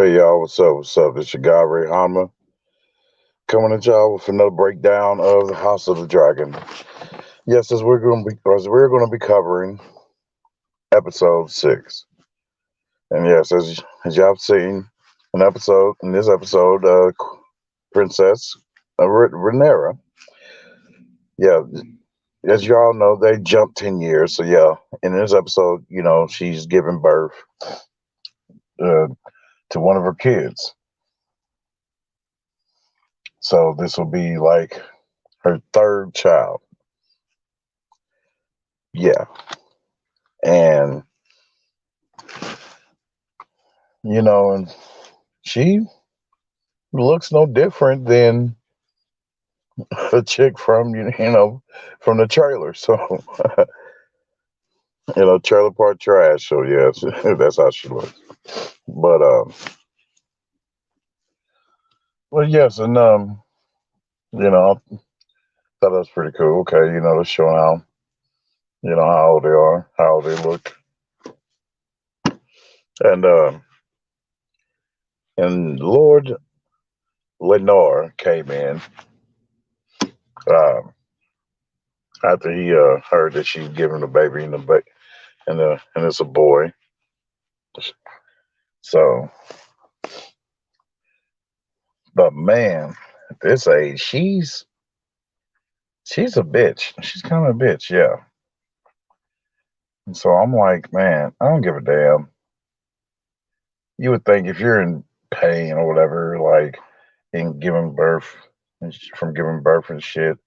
Hey y'all, what's up? What's up? This your guy Ray Hama coming at y'all with another breakdown of the House of the Dragon. Yes, as we're gonna be covering episode 6. And yes, as y'all have seen in this episode, Princess Rhaenyra. Yeah, as y'all know, they jumped 10 years. So yeah, in this episode, she's giving birth uh, to one of her kids. So this will be like her third child. Yeah, and and she looks no different than a chick from from the trailer. So trailer park trash. So yes, that's how she looks. But well, yes, and I thought that was pretty cool. Okay, they're showing how old they are, how old they look, and Lord Lenore came in um after he heard that she's giving the baby and it's a boy. So, but man, at this age, she's a bitch. She's kind of a bitch, yeah. And so I'm like, man, I don't give a damn. You would think if you're in pain or whatever, like in giving birth from giving birth and shit,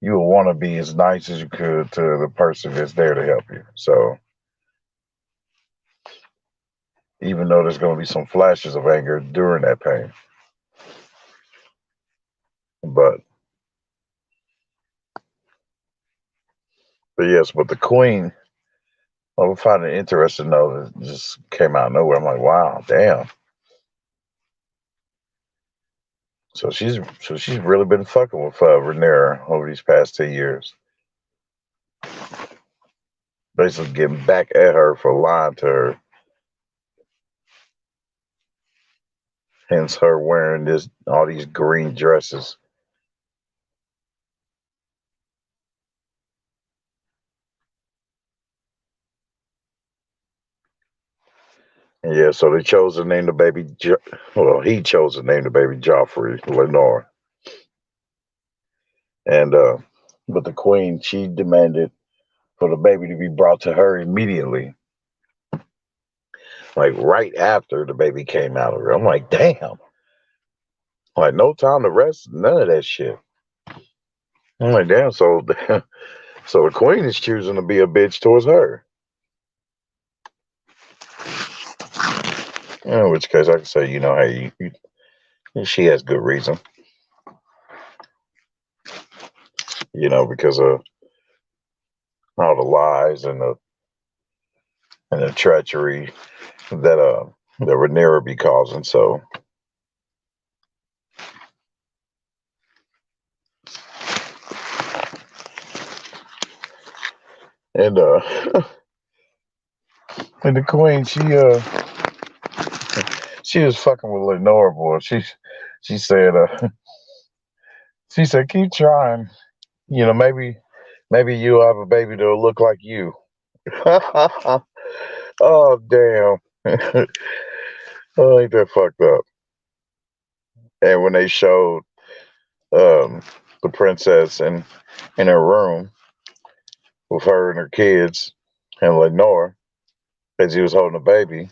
you would want to be as nice as you could to the person that's there to help you. So even though there's going to be some flashes of anger during that pain, but yes, but the queen, I would find it interesting though. It just came out of nowhere. I'm like, wow, damn. So she's really been fucking with Rhaenyra over these past 2 years, basically getting back at her for lying to her. Hence her wearing this all these green dresses. And yeah, so they chose to name the baby. Well, he chose to name the baby Joffrey Lenore, and but the queen she demanded for the baby to be brought to her immediately, like right after the baby came out of her. I'm like, damn, like no time to rest, none of that shit. I'm like, damn, so so the queen is choosing to be a bitch towards her. In which case, I can say, hey, she has good reason, because of all the lies and the treachery that Rhaenyra be causing. So, and and the queen, she was fucking with Lenore, boy. She said she said keep trying. Maybe you'll have a baby that'll look like you. Oh damn. Oh, ain't that fucked up? And when they showed um the princess in her room with her and her kids and Lenore as he was holding a baby,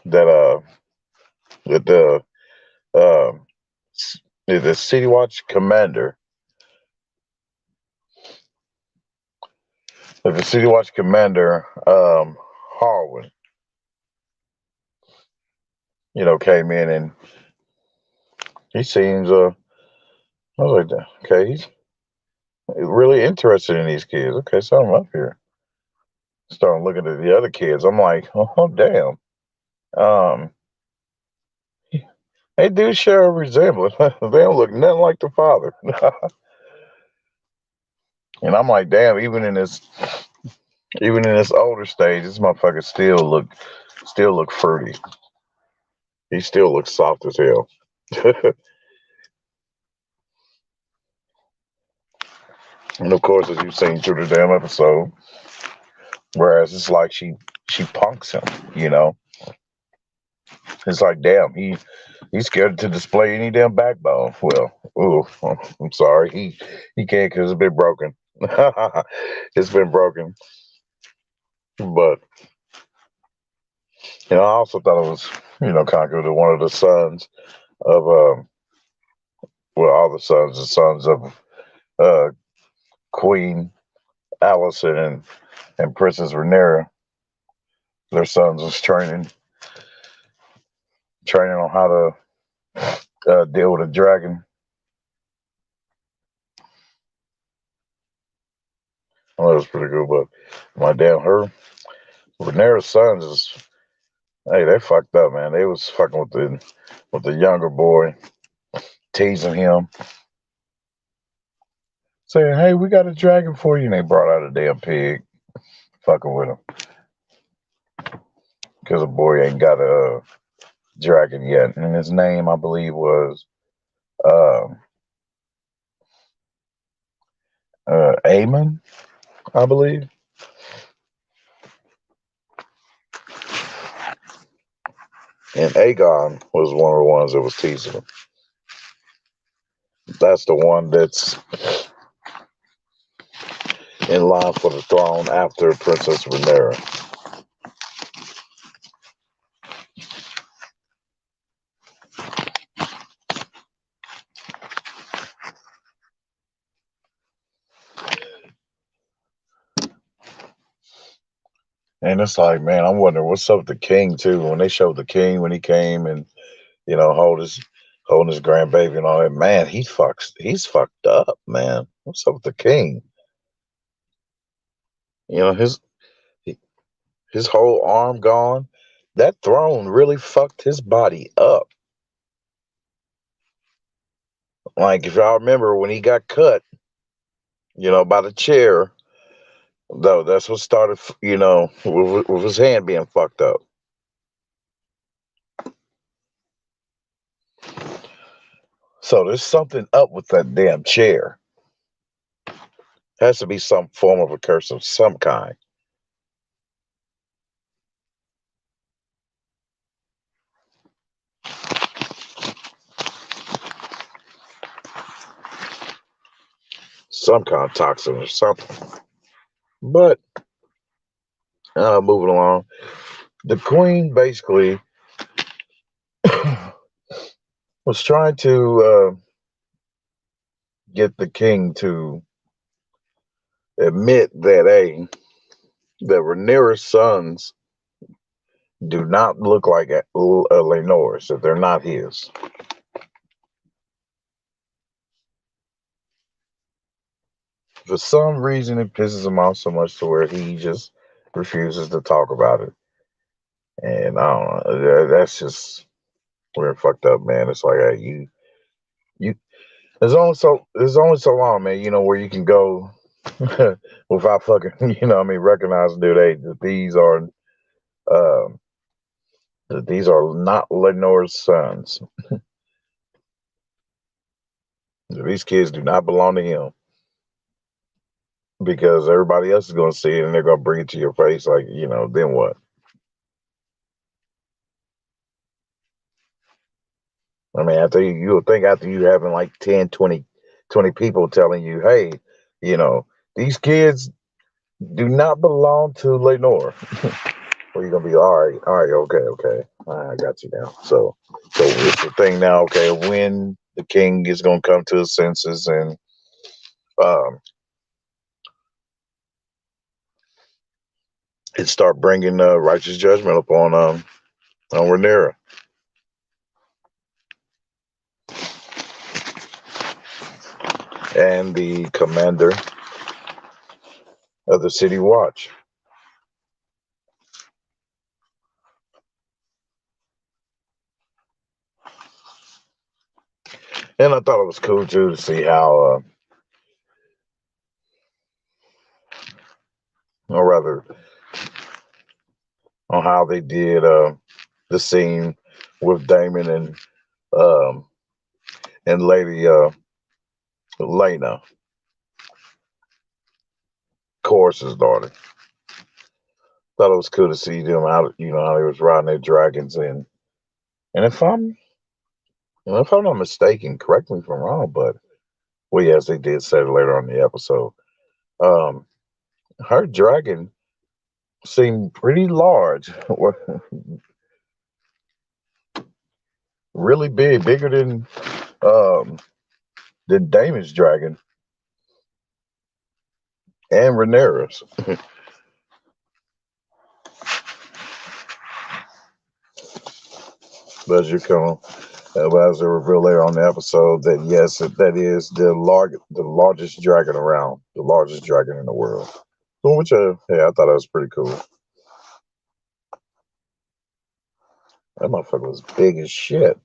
that that um the City Watch commander, the City Watch commander, Harwin, came in and he seems I was like, okay, he's really interested in these kids. Okay, so I'm up here. Starting looking at the other kids. I'm like, oh damn. Um, they do share a resemblance. They don't look nothing like the father. And I'm like, damn, even in this older stage, this motherfucker still look fruity. He still looks soft as hell. And of course, as you've seen through the damn episode, whereas it's like she punks him, you know. It's like, damn, he's scared to display any damn backbone. Well, ooh, I'm sorry, he can't because it's been broken. It's been broken. But I also thought it was kind of good that one of the sons of well, all the sons of uh Queen Allison and Princess Rhaenyra, their sons was training on how to deal with a dragon. Well, that was pretty good, but my damn her Rhaenyra's sons is, hey, they fucked up, man. They was fucking with the younger boy, teasing him, saying, "Hey, we got a dragon for you," and they brought out a damn pig, fucking with him because the boy ain't got a dragon yet, and his name, I believe, was uh, Aemon, I believe. And Aegon was one of the ones that was teasing him. That's the one that's in line for the throne after Princess Rhaenyra. And it's like, man, I'm wondering what's up with the king too. When they showed the king when he came and holding his grandbaby and all that, man, he's fucked up, man. What's up with the king? You know, his whole arm gone. That throne really fucked his body up. Like if y'all remember when he got cut, by the chair, though, that's what started, with his hand being fucked up. So there's something up with that damn chair. Has to be some form of a curse of some kind. Some kind of toxin or something. But moving along, the queen basically was trying to get the king to admit that Rhaenyra's sons do not look like Laenor's, that they're not his. For some reason, it pisses him off so much to where he just refuses to talk about it. And I don't know, that's just we're fucked up, man. It's like, hey, you. There's only so long, man. Where you can go without fucking, recognizing, dude, hey, uh, that these are not Lenore's sons. These kids do not belong to him because everybody else is going to see it and they're going to bring it to your face. Like, then what? I mean, you'll think after you having like 10, 20 people telling you, hey, you know, these kids do not belong to Lenore. Well, you're gonna be all right, okay, I got you now. So it's the thing now. Okay, when the king is gonna come to his senses and um, and start bringing righteous judgment upon on Rhaenyra and the commander of the City Watch. And I thought it was cool too to see how, or rather, on how they did the scene with Damon um and Lady Lena, Chorus's daughter. Thought it was cool to see them how how they was riding their dragons and if I'm not mistaken, correct me if I'm wrong, but well yes they did say it later on in the episode. Um her dragon seemed pretty large. Really big, bigger um than Damon's dragon and Rhaenyra's. But as you come as they reveal later on the episode that yes, that is the largest dragon around, the largest dragon in the world. So which yeah, I thought that was pretty cool. That motherfucker was big as shit.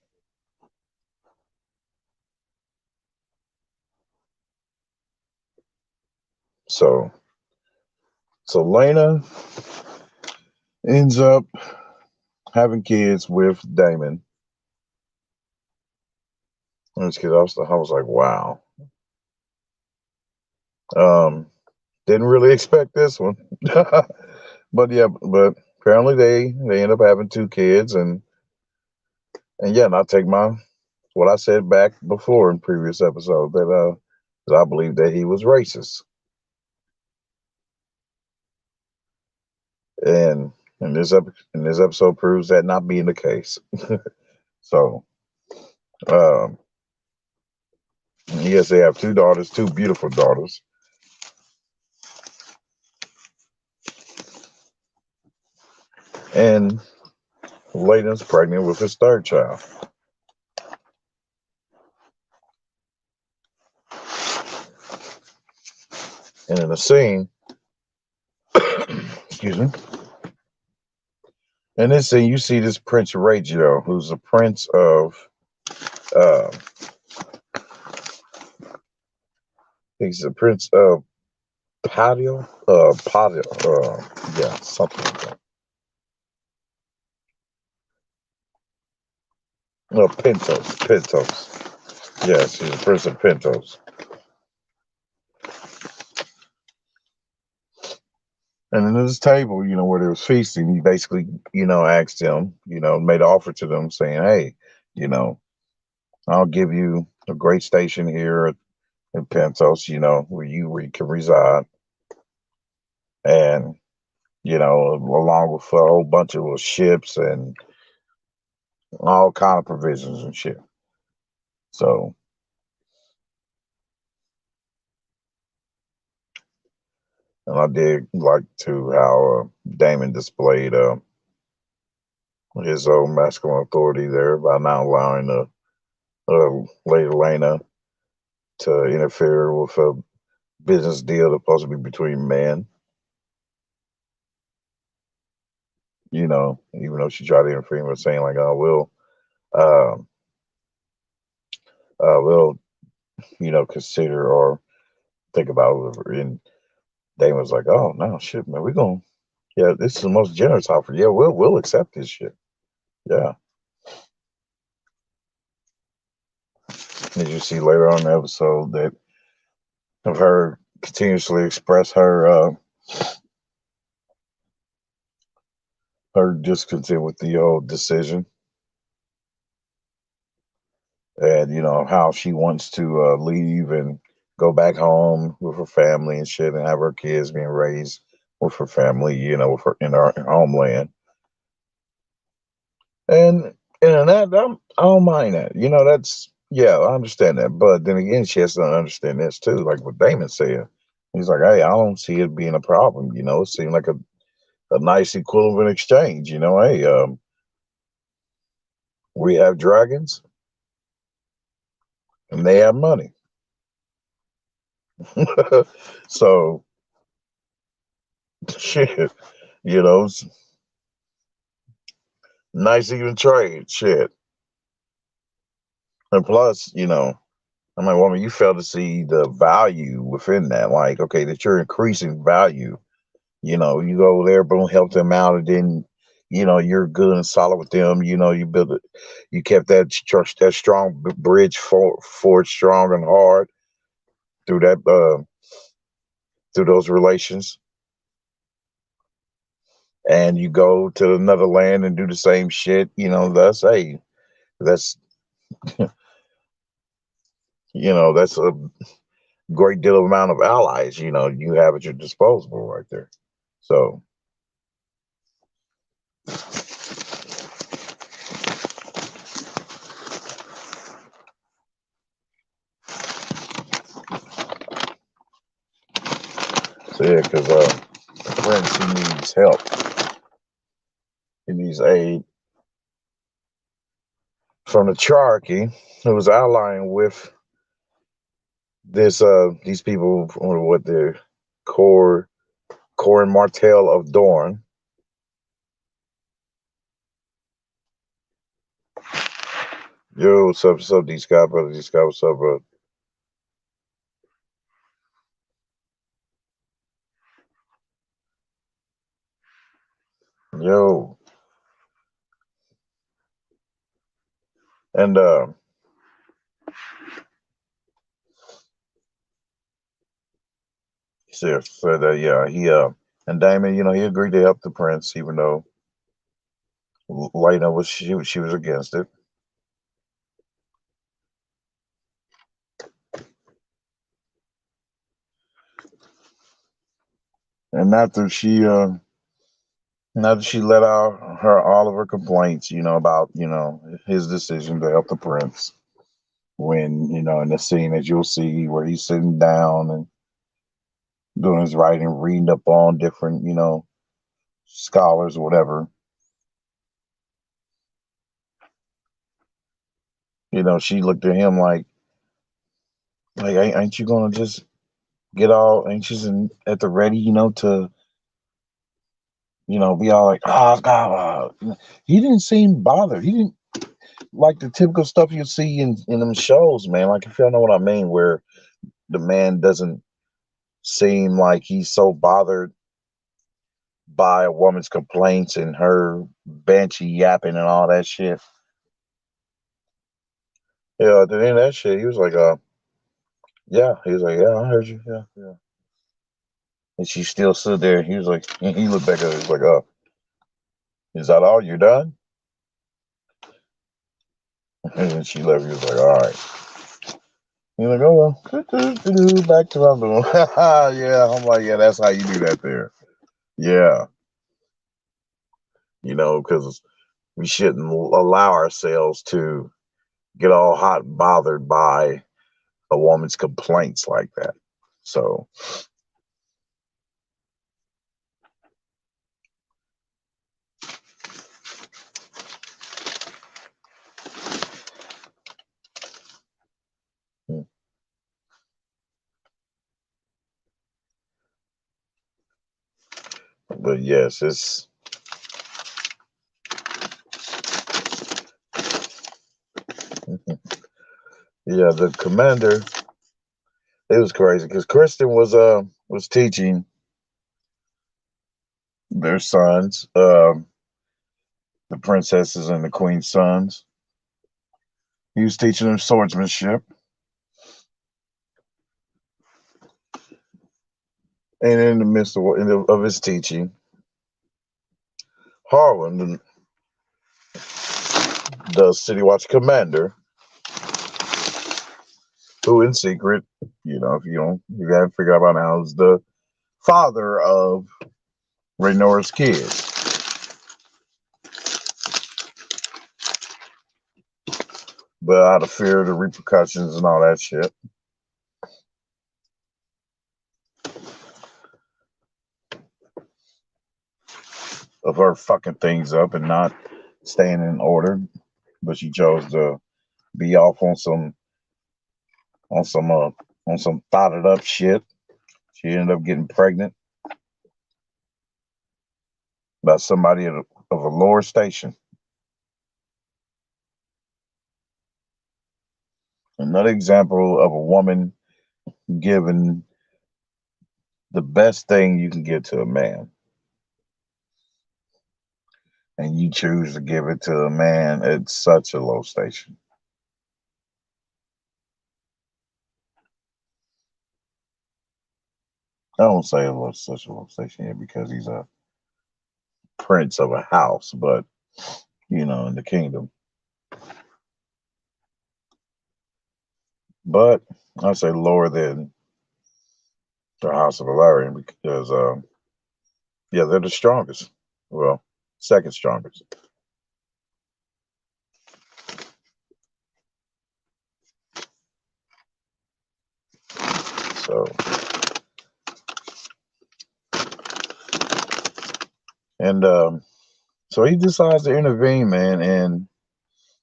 So so Lena ends up having kids with Damon. And this kid, I was like, wow. Um, didn't really expect this one, but yeah, but apparently they end up having two kids, and yeah, and I take my what I said back before in previous episode that I believe that he was racist, and and this episode proves that not being the case. So, um, yes, they have two daughters, two beautiful daughters, and Layden's pregnant with his third child. And in the scene, excuse me, in this scene, you see this Prince Regio, who's a prince of, uh, he's a prince of Patio, yeah, something like that. No, Pentos. Yes, he's a prince of Pentos. And in this table, where they was feasting, he basically, asked him, made an offer to them saying, hey, you know, I'll give you a great station here in Pentos, where you can reside. And, along with a whole bunch of little ships and all kind of provisions and shit. So, and I did like to how Damon displayed his own masculine authority there by not allowing Lady Lena to interfere with a business deal that's supposed to be between men. Even though she tried to interfere with saying like, "Oh, um, we'll, consider or think about it." And Damon was like, "Oh no, shit, man, we're gonna, yeah, this is the most generous offer. Yeah, we'll accept this shit. Yeah." As you see later on in the episode that of her continuously express her discontent with the old decision, and how she wants to leave and go back home with her family and shit, and have her kids being raised with her family, with her in her homeland. And I don't mind that. That's yeah, I understand that. But then again, she has to understand this too. Like what Damon said, he's like, hey, I don't see it being a problem. It seemed like a nice equivalent exchange. Hey, we have dragons and they have money. So shit, it's nice even trade shit. And plus, I'm like, woman, you fail to see the value within that. Like, okay, that you're increasing value. You go there, boom, help them out, and then you're good and solid with them. You build it, you kept that trust, that strong bridge forward, strong and hard through that through those relations, and you go to another land and do the same shit. That's hey, that's that's a great deal of amount of allies. You have at your disposal right there. So yeah, because Prince, he needs help. He needs aid from the Cherokee, who was allying with these people, or what the Corin Martell of Dorne. Yo, what's up, D Scott, brother? D Scott, what's up, bro? Yo, and he said that yeah, he and Damon, he agreed to help the prince, even though Lena was she was against it. And after she let out all of her complaints, about his decision to help the prince, when in the scene that you'll see where he's sitting down and doing his writing, reading up on different scholars or whatever. She looked at him like, ain't you gonna just get all anxious and at the ready, to be all like, oh God. He didn't seem bothered. He didn't, like the typical stuff you see in them shows, man. Like, if y'all know what I mean, where the man doesn't seem like he's so bothered by a woman's complaints and her banshee yapping and all that shit. Yeah, at the end of that shit, he was like, yeah. He was like, yeah, I heard you. Yeah, yeah. And she still stood there. He was like, he looked back at her. He was like, is that all? You're done? And then she left. He was like, all right. He's like, oh, well, back to my room. Yeah, I'm like, yeah, that's how you do that there. Yeah, because we shouldn't allow ourselves to get all hot and bothered by a woman's complaints like that. So, hmm, but yes, it's yeah. The commander, it was crazy because Kristen was teaching their sons, the princesses and the queen's sons. He was teaching them swordsmanship, and in the midst of his teaching, Harlan, the City Watch commander, who in secret, if you haven't figured out by now, is the father of Rhaenyra's kids. But out of fear of the repercussions and all that shit, of her fucking things up and not staying in order, but she chose to be off on some uh on some thoughted up shit. She ended up getting pregnant by somebody of a lower station. Another example of a woman giving the best thing you can give to a man. and you choose to give it to a man at such a low station. I don't say it was such a low station yet because he's a prince of a house, but in the kingdom. But I say lower than the House of Valerian because, yeah, they're the strongest. Well, second strongest. So, and so he decides to intervene, man, and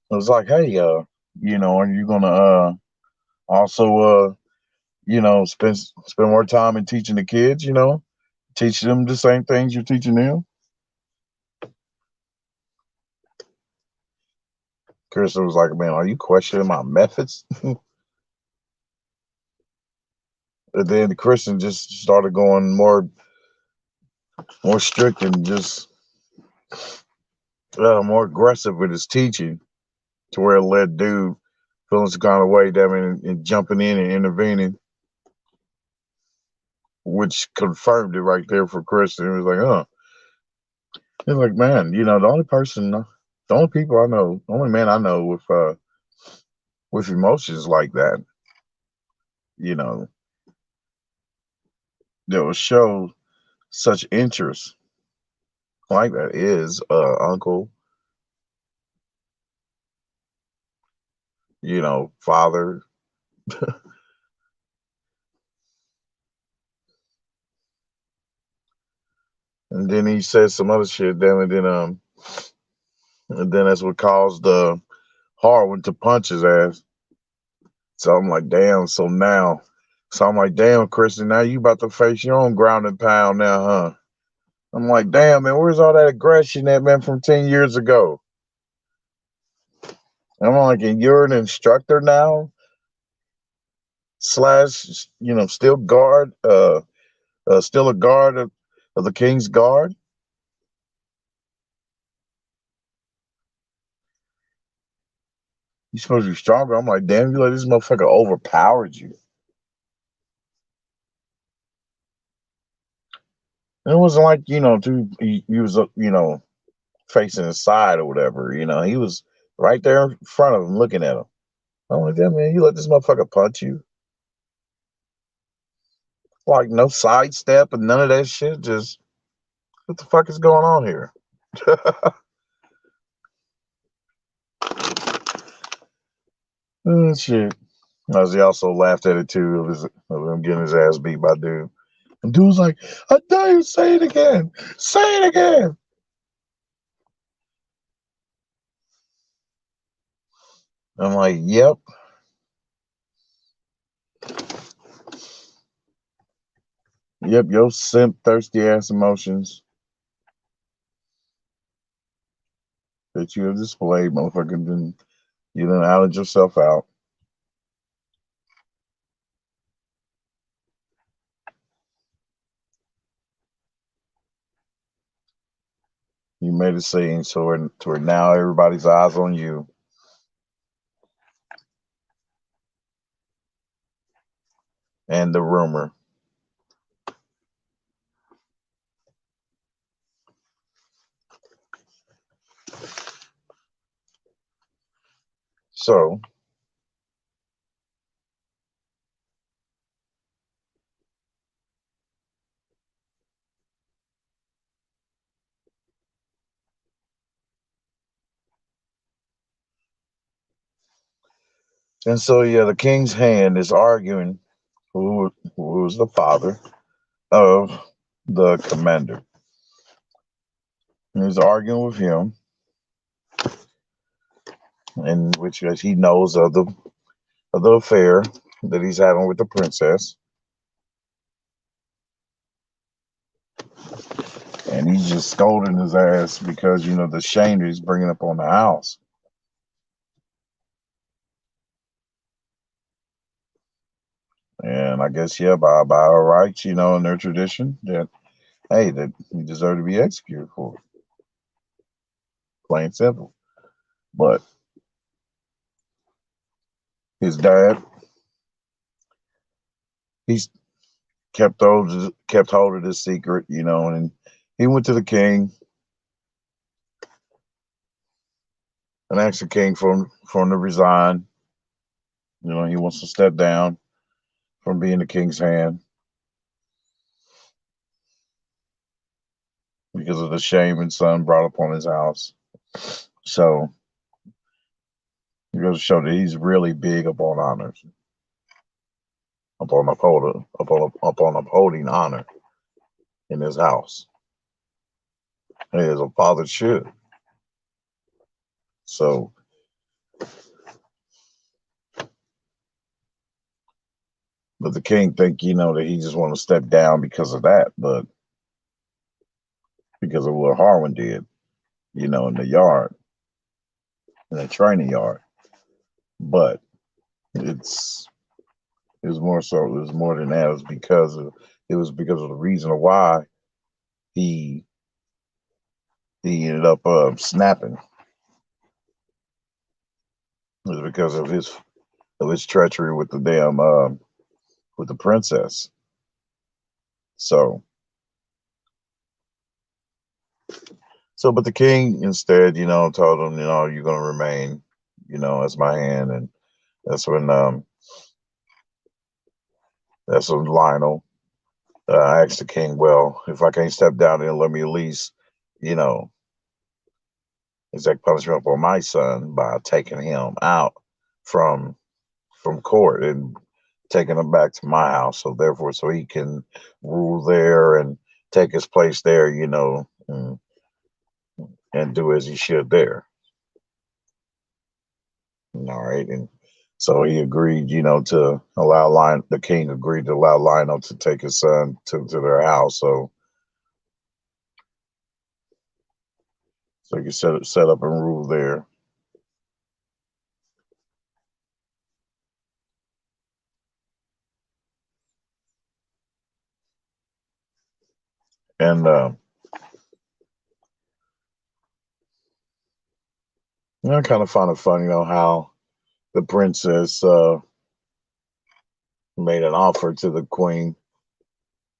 it was like, hey, are you gonna also spend more time in teaching the kids, teach them the same things you're teaching them? Kirsten was like, man, are you questioning my methods? And then Christian just started going more strict and just more aggressive with his teaching to where it led dude feeling some kind of way, damn it, and jumping in and intervening, which confirmed it right there for Christian. He was like, he's like, man, the only people I know, the only man I know with emotions like that, you know, that will show such interest like that is uncle, father. And then he says some other shit, damn it, and then that's what caused Harwin to punch his ass. So I'm like, damn. So I'm like, damn, Christian, now you about to face your own ground and pound now, huh? I'm like, damn, man, where's all that aggression that man from 10 years ago? I'm like, and you're an instructor now, slash, still guard, still a guard of the King's Guard. You're supposed to be stronger. I'm like, damn, you let this motherfucker overpowered you. And it wasn't like, he was, facing his side or whatever. He was right there in front of him looking at him. I'm like, damn, man, you let this motherfucker punch you? Like, no sidestep and none of that shit. Just, what the fuck is going on here? Shit. As he also laughed at it too, of him getting his ass beat by dude. And dude was like, I dare you, say it again. Say it again. I'm like, yep. Yep, your simp thirsty ass emotions that you have displayed, motherfucker, you done outed yourself out. You made a scene to where now everybody's eyes on you. And the rumor. So, and so yeah, the king's hand is arguing who's the father of the commander. And he's arguing with him, in which he knows of the affair that he's having with the princess. And he's just scolding his ass because, the shame that he's bringing up on the house. And I guess, yeah, by our rights, and their tradition, that, hey, that he deserved to be executed for it. plain simple. But his dad, he's kept hold of this secret, and he went to the king and asked the king for him to resign. He wants to step down from being the king's hand because of the shame his son brought upon his house. So it goes to show that he's really big upon honors, upon upholding honor in his house, as a father should. So, but the king think that he just want to step down because of that, but because of what Harwin did, in the yard, in the training yard. But it's it was more so. It was more than that. It was because of the reason why he ended up snapping. It was because of his treachery with the damn with the princess. So but the king instead, told him, you're gonna remain, as my hand, and that's when Lionel asked the king, well, if I can't step down, then let me at least, you know, exact punishment for my son by taking him out from court and taking him back to my house. So therefore, so he can rule there and take his place there, and do as he should there. All right, and so he agreed, to allow the king agreed to allow Lionel to take his son to their house, so he could set up and rule there. And I kind of find it funny, how the princess made an offer to the queen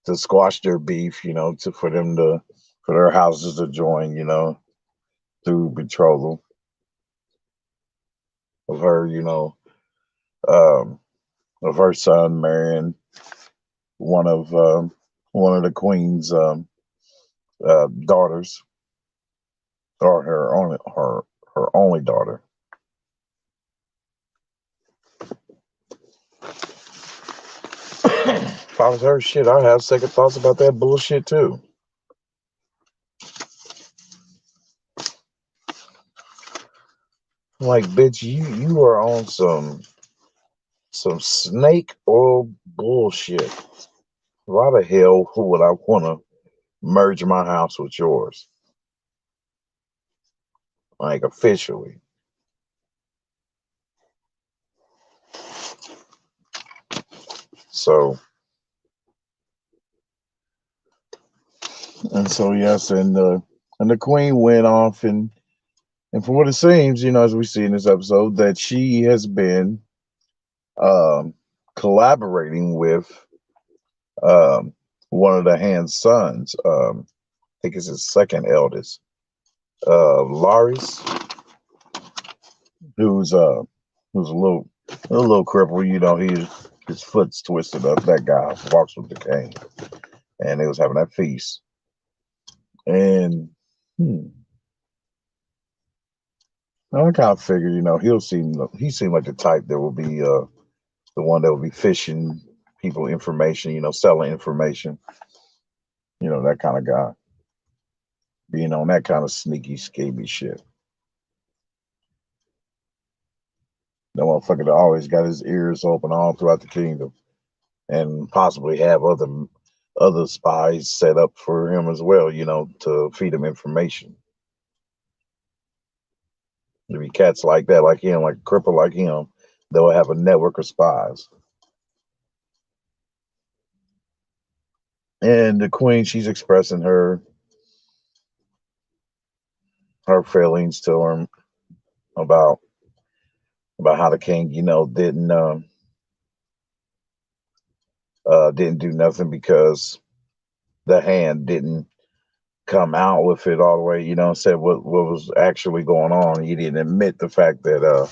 to squash their beef, for their houses to join, through betrothal of her, um, of her son marrying one of the queen's daughters, or her only daughter. If I was her, shit, I'd have second thoughts about that bullshit too. Like, bitch, you are on some snake oil bullshit. Why the hell would I want to merge my house with yours? Like, officially. So, yes, and the queen went off, and for what it seems, as we see in this episode, that she has been um, collaborating with um, one of the Hand's sons. I think it's his second eldest, Laris, who's a little crippled. His foot's twisted up. That guy walks with the cane, and they was having that feast. And I kind of figured, he seemed like the type that will be the one that will be fishing people information, selling information, that kind of guy, being on that kind of sneaky, scaby shit. That motherfucker that always got his ears open all throughout the kingdom, and possibly have other spies set up for him as well, to feed him information. If be cats like that, like him, like a cripple like him, they'll have a network of spies. And the queen, she's expressing her her feelings to him about how the king, didn't do nothing because the hand didn't come out with it all the way, said what was actually going on. He didn't admit the fact that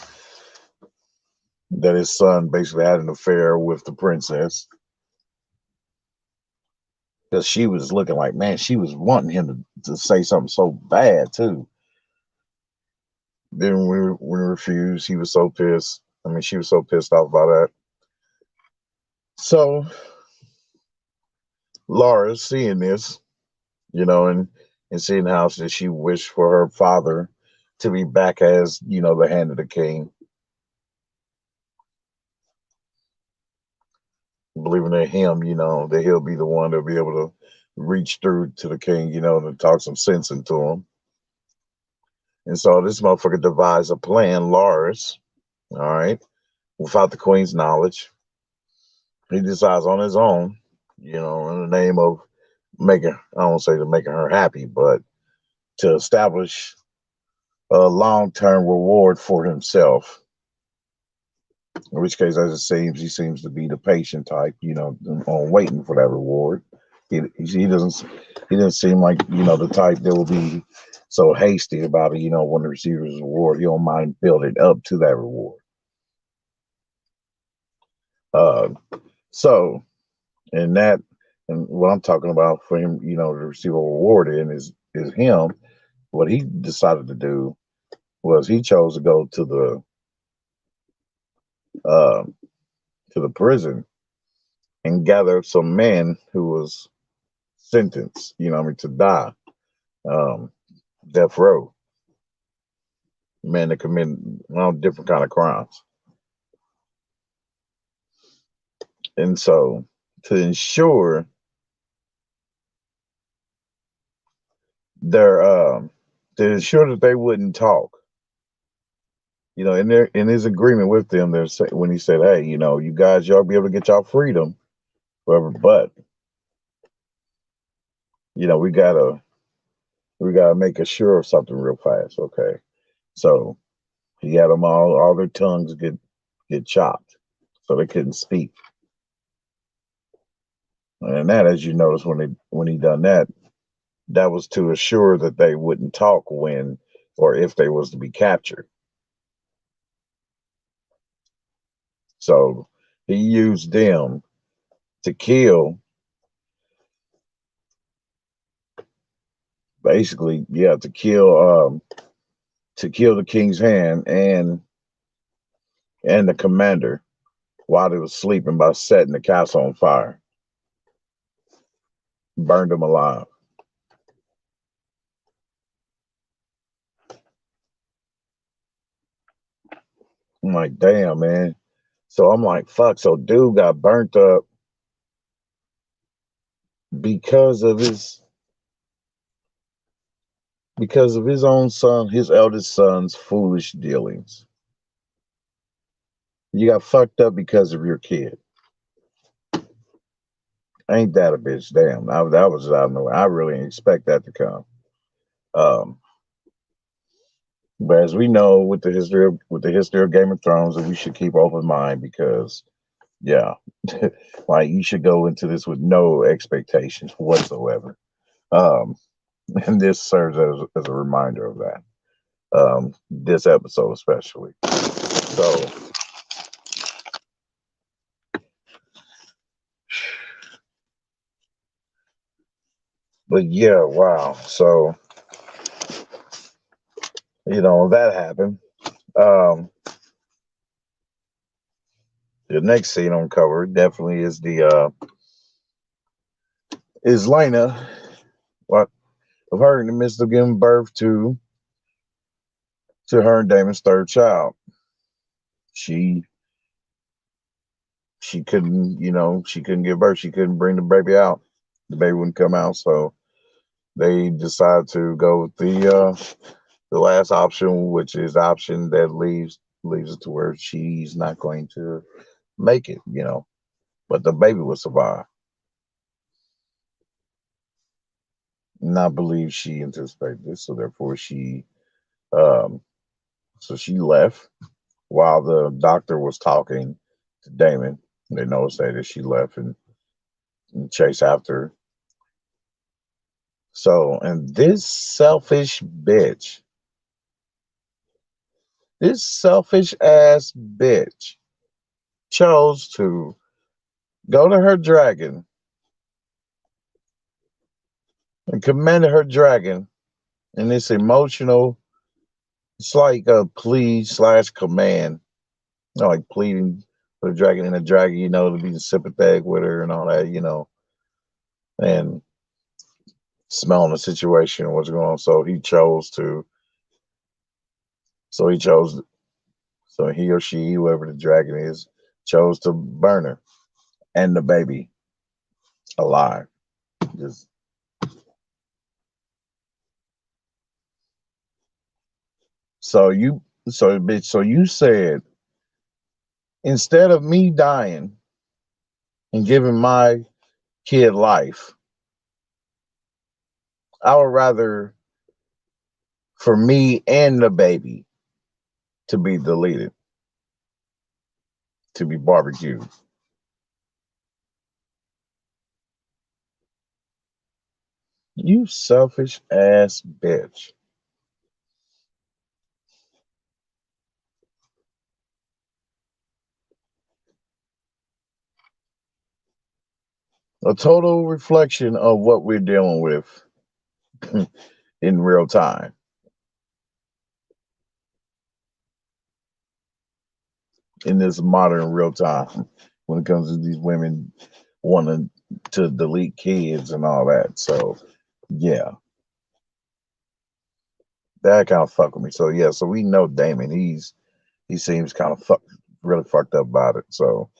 his son basically had an affair with the princess. Because she was looking like, man, she was wanting him to say something so bad too. Then when we refused, he was so pissed. I mean, she was so pissed off about that. So Laura, seeing this, and seeing how she wished for her father to be back as, the hand of the king, believing in him, that he'll be the one to be able to reach through to the king, and talk some sense into him. And so this motherfucker devised a plan, Lars, all right, without the queen's knowledge. He decides on his own, in the name of making, I don't say to making her happy, but to establish a long-term reward for himself. In which case, as it seems, he seems to be the patient type, on waiting for that reward. He doesn't seem like, the type that will be so hasty about it, when he receives his reward. He don't mind building up to that reward. Uh, so, and that, and what I'm talking about for him, to receive a reward in is him. What he decided to do was he chose to go uh, to the prison and gather some men who was sentenced, to die, um, death row, men that commit different kind of crimes. And so to ensure their to ensure that they wouldn't talk, in his agreement with them, there's when he said, hey, you guys, y'all be able to get y'all freedom, whatever, but we gotta make sure of something real fast. Okay. So he had them all their tongues get chopped so they couldn't speak. And that, as you notice, when he done that, that was to assure that they wouldn't talk when or if they was to be captured. So he used them to kill, basically, yeah, to kill the king's hand and the commander while they was sleeping by setting the castle on fire, burned them alive. I'm like, damn, man. So I'm like, fuck. So dude got burnt up because of his own son, his eldest son's foolish dealings. You got fucked up because of your kid. Ain't that a bitch? Damn, that was out of nowhere. I really didn't expect that to come. Um, but as we know, with the history of Game of Thrones, that we should keep open mind because, yeah, like you should go into this with no expectations whatsoever. Um, and this serves as a reminder of that. This episode especially. So, but yeah, wow. So that happened. Um, the next scene on cover definitely is the is Lena, what of her in the midst of giving birth to her and Damon's third child. She couldn't, she couldn't give birth. She couldn't bring the baby out. The baby wouldn't come out, so they decided to go with the last option, which is the option that leaves it to where she's not going to make it, but the baby will survive. And I believe she anticipated this, so therefore she Um, so she left while the doctor was talking to Damon. They noticed that she left and chased after her. So, and this selfish ass bitch chose to go to her dragon and commanded her dragon in this emotional, it's like a plea slash command, like pleading for the dragon and the dragon, to be sympathetic with her and all that, and smelling the situation, what's going on. So he chose, so he or she, whoever the dragon is, chose to burn her and the baby alive. Just so you, so bitch, so you said instead of me dying and giving my kid life, I would rather for me and the baby to be deleted, to be barbecued. You selfish ass bitch. A total reflection of what we're dealing with in real time. In this modern real time when it comes to these women wanting to delete kids and all that. So yeah, that kind of fucked with me. So yeah, so we know Damon. He seems kind of really fucked up about it. So,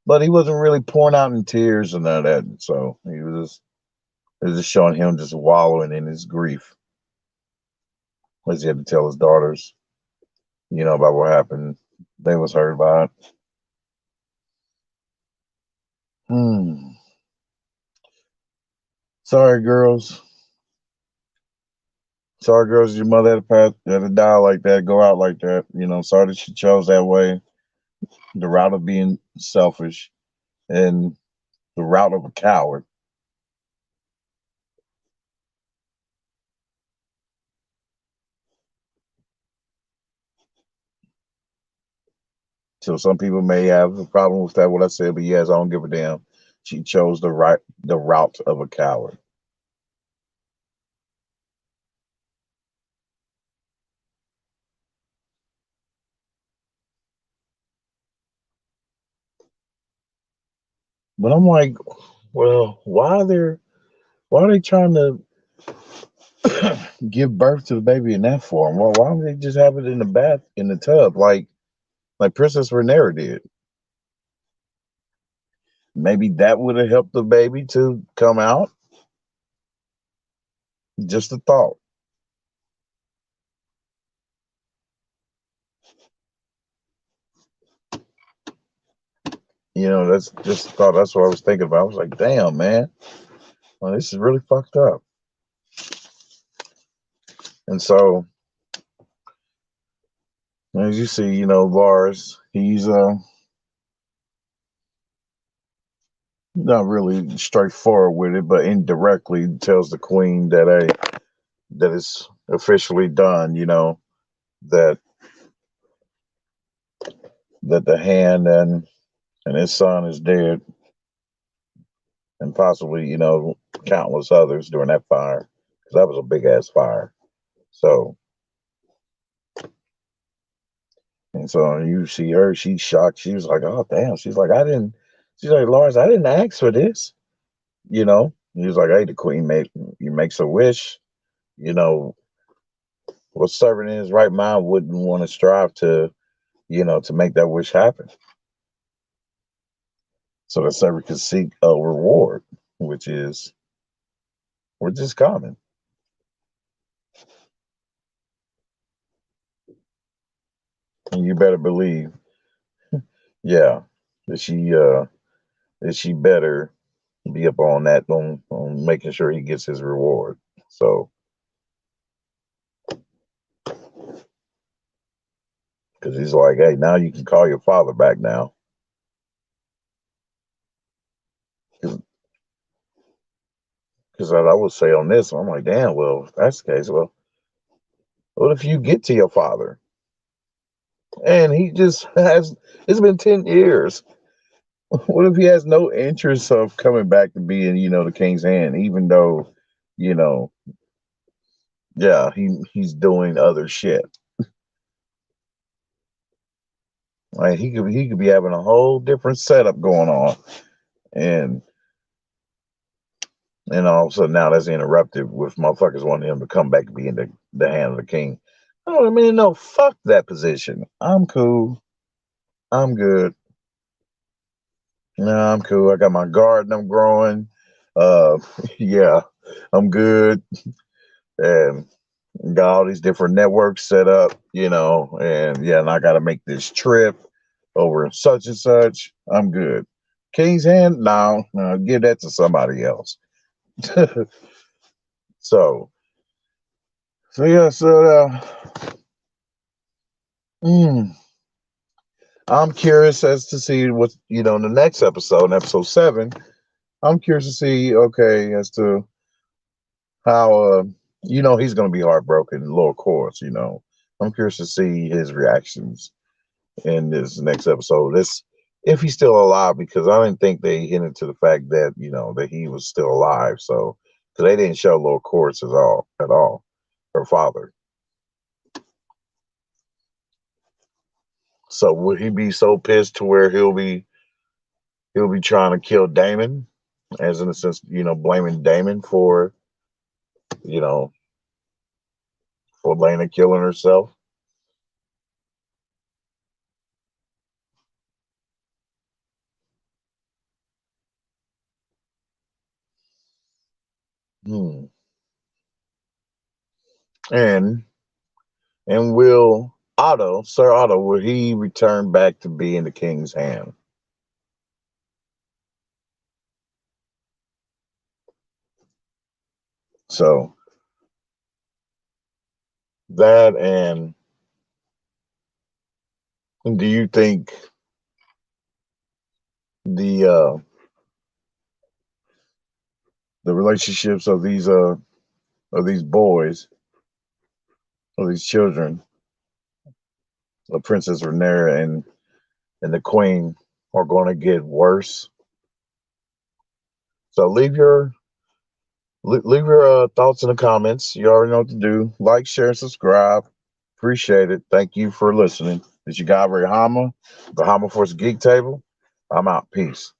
but he wasn't really pouring out in tears and none of that. So it was just showing him just wallowing in his grief, as he had to tell his daughters, about what happened. They was hurt by it. Hmm. Sorry, girls. Sorry, girls, your mother had to die like that, go out like that. Sorry that she chose that way, the route of being selfish and the route of a coward. So some people may have a problem with that, what I said, but yes, I don't give a damn. She chose the route of a coward. But I'm like, well, why are they trying to give birth to the baby in that form? Well, why don't they just have it in the bath in the tub like Princess Renera did? Maybe that would have helped the baby to come out. Just a thought. That's just a thought. That's what I was thinking about. I was like, damn, man, well, this is really fucked up. And so, as you see, Lars, he's not really straightforward with it, but indirectly tells the queen that it's officially done. That the hand and his son is dead, and possibly countless others during that fire, because that was a big ass fire. So, and so you see her, she's shocked. She was like, "Oh damn!" She's like, "I didn't." She's like, "Lars, I didn't ask for this." He was like, "Hey, the queen makes a wish. You know, what servant in his right mind wouldn't want to strive to make that wish happen, so that servant could seek a reward, which is common." And you better believe, yeah, that she better be up on that on making sure he gets his reward. So Because he's like, hey, now you can call your father back now. Because I would say on this, I'm like, damn, well, if that's the case, well, what if you get to your father and he just has, it's been 10 years. What if he has no interest of coming back to being, the king's hand, even though, you know, yeah, he's doing other shit. Like he could be having a whole different setup going on, and all of a sudden now that's interrupted with motherfuckers wanting him to come back to being the hand of the king. I don't mean no, fuck that position. I'm cool. I'm good. No, I'm cool. I got my garden I'm growing. Uh yeah, I'm good. And got all these different networks set up, and yeah, and I gotta make this trip over in such and such. I'm good. King's hand? No, give that to somebody else. so yeah, mm, I'm curious as to see what in the next episode, in episode 7. I'm curious to see, okay, as to how he's gonna be heartbroken, lower course. I'm curious to see his reactions in this next episode. This if he's still alive, because I didn't think they hinted to the fact that that he was still alive. So because they didn't show Lord Quartz at all, her father. So would he be so pissed to where he'll be trying to kill Damon, as in a sense, blaming Damon for you know for Lena killing herself? Hmm. And will Sir Otto, will he return back to being the king's hand? So that, and do you think the the relationships of these boys, of these children, of Princess Rhaenyra and the Queen, are going to get worse? So leave your thoughts in the comments. You already know what to do. Like, share, and subscribe. Appreciate it. Thank you for listening. This is your guy Ray Hama, the Hama Force Geek Table. I'm out. Peace.